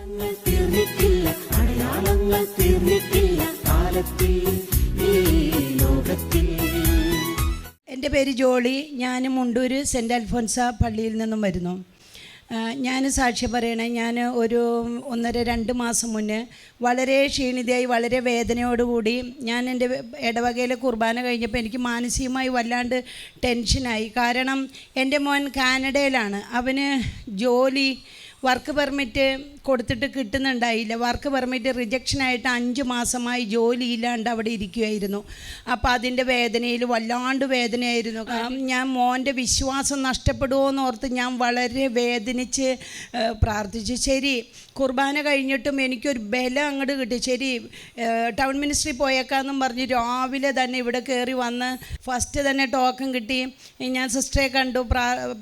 എൻ്റെ പേര് ജോളി. ഞാൻ മുണ്ടൂർ സെൻറ്റ് അൽഫോൻസ പള്ളിയിൽ നിന്നും വരുന്നു. ഞാൻ സാക്ഷ്യം പറയണേ, ഞാൻ ഒരു 1.5-2 മാസം മുന്നേ വളരെ ക്ഷീണിതയായി, വളരെ വേദനയോടുകൂടി ഞാൻ എൻ്റെ ഇടവകയിലെ കുർബാന കഴിഞ്ഞപ്പോൾ എനിക്ക് മാനസികമായി വല്ലാണ്ട് ടെൻഷനായി. കാരണം എൻ്റെ മോൻ കാനഡയിലാണ്. അവന് ജോലി വർക്ക് പെർമിറ്റ് കൊടുത്തിട്ട് കിട്ടുന്നുണ്ടായില്ല. വർക്ക് പെർമിറ്റ് റിജക്ഷനായിട്ട് 5 മാസമായി ജോലിയില്ലാണ്ട് അവിടെ ഇരിക്കുമായിരുന്നു. അപ്പോൾ അതിൻ്റെ വേദനയിൽ വല്ലാണ്ട് വേദനയായിരുന്നു. ഞാൻ മോൻ്റെ വിശ്വാസം നഷ്ടപ്പെടുമോയെന്ന് ഓർത്ത് ഞാൻ വളരെ വേദനിച്ച് പ്രാർത്ഥിച്ചു. ശരി, കുർബാന കഴിഞ്ഞിട്ടും എനിക്കൊരു ബലം അങ്ങോട്ട് കിട്ടി. ശരി, ടൗൺ മിനിസ്ട്രി പോയേക്കാന്നും പറഞ്ഞ് രാവിലെ തന്നെ ഇവിടെ കയറി വന്ന് ഫസ്റ്റ് തന്നെ ടോക്കൺ കിട്ടി. ഞാൻ സിസ്റ്ററെ കണ്ടു,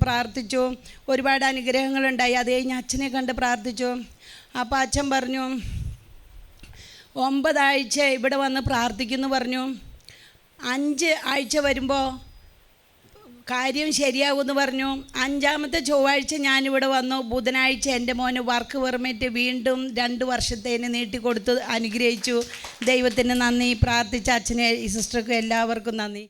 പ്രാർത്ഥിച്ചു. ഒരുപാട് അനുഗ്രഹങ്ങളുണ്ടായി. അത് കഴിഞ്ഞ് അച്ഛനെ കണ്ട് പ്രാർത്ഥിച്ചു. അപ്പോൾ അച്ഛൻ പറഞ്ഞു 9 ആഴ്ച ഇവിടെ വന്ന് പ്രാർത്ഥിക്കുമെന്ന് പറഞ്ഞു. 5 ആഴ്ച വരുമ്പോൾ കാര്യം ശരിയാകുമെന്ന് പറഞ്ഞു. 5ാമത്തെ ചൊവ്വാഴ്ച ഞാനിവിടെ വന്നു. ബുധനാഴ്ച എൻ്റെ മോന് വർക്ക് പെർമിറ്റ് വീണ്ടും 2 വർഷത്തേന് നീട്ടിക്കൊടുത്ത് അനുഗ്രഹിച്ചു. ദൈവത്തിന് നന്ദി. പ്രാർത്ഥിച്ച അച്ഛനെ, ഈ സിസ്റ്റർക്കും എല്ലാവർക്കും നന്ദി.